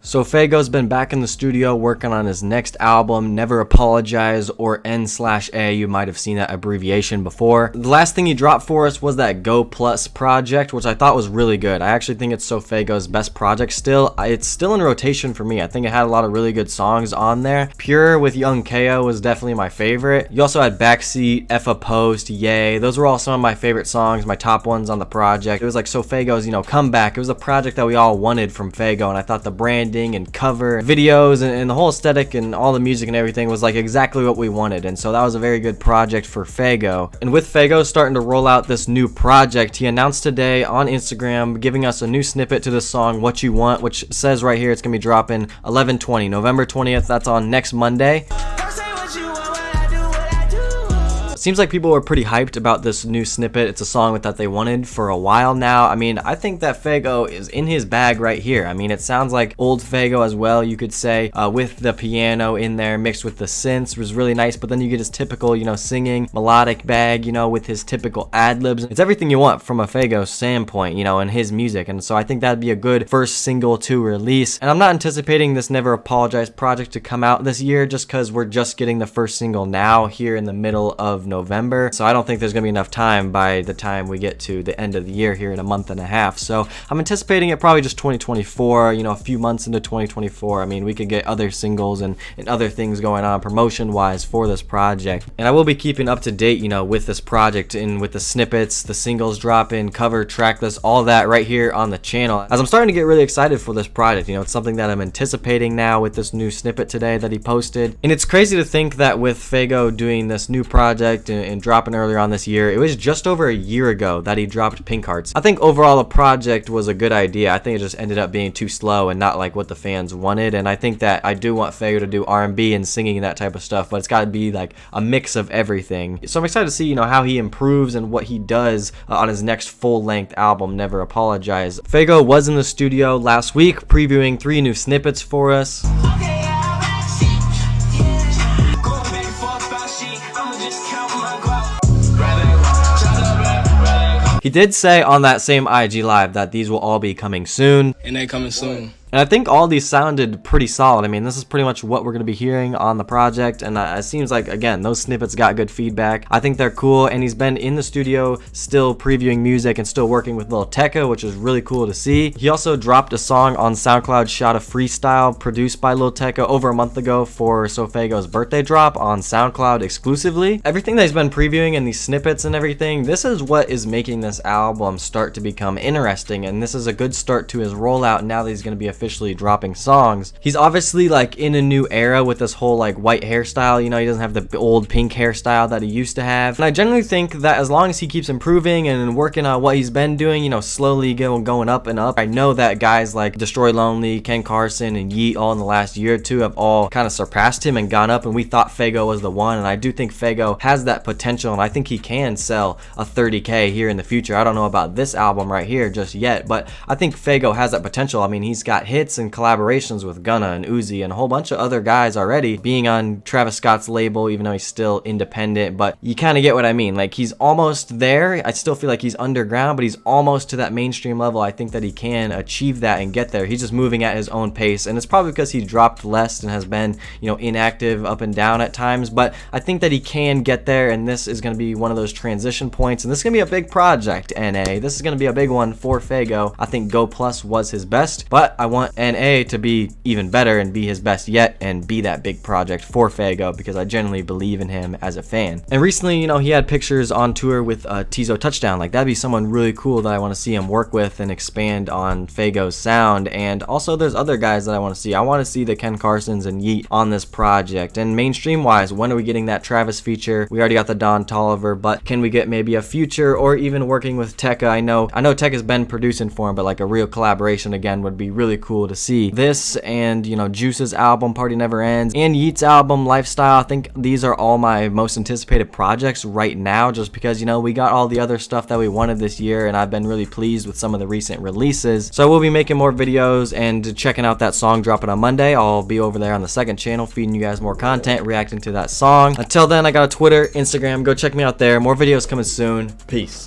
SoFaygo's been back in the studio working on his next album, Never Apologize, or N/A. You might have seen that abbreviation before. The last thing he dropped for us was that Go Plus project, which I thought was really good. I actually think it's SoFaygo's best project still. It's still in rotation for me. I think it had a lot of really good songs on there. Pure with Young KO was definitely my favorite. You also had Backseat, F a Post, Yay. Those were all some of my favorite songs, my top ones on the project. It was like SoFaygo's, comeback. It was a project that we all wanted from Faygo, and I thought the brand and cover videos and the whole aesthetic and all the music and everything was like exactly what we wanted, and so that was a very good project for Faygo. And with Faygo starting to roll out this new project, he announced today on Instagram giving us a new snippet to the song What You Want, which says right here it's gonna be dropping 11/20, November 20th. That's on next Monday. Seems like people were pretty hyped about this new snippet. It's a song that they wanted for a while now. I mean, I think that Faygo is in his bag right here. I mean, it sounds like old Faygo as well, you could say, with the piano in there mixed with the synths was really nice. But then you get his typical, singing melodic bag, with his typical ad-libs. It's everything you want from a Faygo standpoint, in his music. And so I think that'd be a good first single to release. And I'm not anticipating this Never Apologize project to come out this year just because we're just getting the first single now here in the middle of November, so I don't think there's gonna be enough time by the time we get to the end of the year here in a month and a half. So I'm anticipating it probably just 2024, a few months into 2024. I mean, we could get other singles and other things going on promotion wise for this project, and I will be keeping up to date with this project and with the snippets, the singles dropping, cover, track list, all that right here on the channel, as I'm starting to get really excited for this project. It's something that I'm anticipating now with this new snippet today that he posted. And it's crazy to think that with Faygo doing this new project and dropping earlier on this year, it was just over a year ago that he dropped Pink Hearts. I think overall the project was a good idea. I think it just ended up being too slow and not like what the fans wanted. And I think that I do want Faygo to do R&B and singing and that type of stuff, but it's got to be like a mix of everything. So I'm excited to see how he improves and what he does on his next full-length album, Never Apologize. Faygo was in the studio last week previewing 3 new snippets for us. He did say on that same IG live that these will all be coming soon. And they coming soon. And I think all these sounded pretty solid. I mean, this is pretty much what we're going to be hearing on the project. And it seems like, again, those snippets got good feedback. I think they're cool. And he's been in the studio still previewing music and still working with Lil Tecca, which is really cool to see. He also dropped a song on SoundCloud, Shot of Freestyle, produced by Lil Tecca over a month ago for SoFaygo's birthday drop on SoundCloud exclusively. Everything that he's been previewing and these snippets and everything, this is what is making this album start to become interesting. And this is a good start to his rollout now that he's going to be officially dropping songs. He's obviously like in a new era with this whole like white hairstyle. He doesn't have the old pink hairstyle that he used to have. And I generally think that as long as he keeps improving and working on what he's been doing, slowly going up and up. I know that guys like Destroy Lonely, Ken Carson, and Yeet all in the last year or two have all kind of surpassed him and gone up, and we thought Faygo was the one. And I do think Faygo has that potential, and I think he can sell a 30K here in the future. I don't know about this album right here just yet, but I think Faygo has that potential. I mean, he's got hits and collaborations with Gunna and Uzi and a whole bunch of other guys already, being on Travis Scott's label, even though he's still independent. But you kind of get what I mean. Like, he's almost there. I still feel like he's underground, but he's almost to that mainstream level. I think that he can achieve that and get there. He's just moving at his own pace, and it's probably because he dropped less and has been, inactive up and down at times. But I think that he can get there, and this is going to be one of those transition points. And this is going to be a big project, NA. This is going to be a big one for Faygo. I think Go Plus was his best, but I want NA to be even better and be his best yet and be that big project for Faygo, because I genuinely believe in him as a fan. And recently, he had pictures on tour with Tizo Touchdown. Like, that'd be someone really cool that I want to see him work with and expand on Faygo's sound. And also there's other guys that I want to see. I want to see the Ken Carsons and Yeet on this project. And mainstream wise, when are we getting that Travis feature? We already got the Don Toliver, but can we get maybe a future or even working with Tecca? I know Tecca's been producing for him, but like a real collaboration again would be really cool to see. This and Juice's album Party Never Ends and Yeet's album Lifestyle, I think these are all my most anticipated projects right now, just because we got all the other stuff that we wanted this year, and I've been really pleased with some of the recent releases. So we'll be making more videos and checking out that song dropping on Monday. I'll be over there on the second channel feeding you guys more content, reacting to that song. Until then, I got a Twitter, Instagram, go check me out there. More videos coming soon. Peace.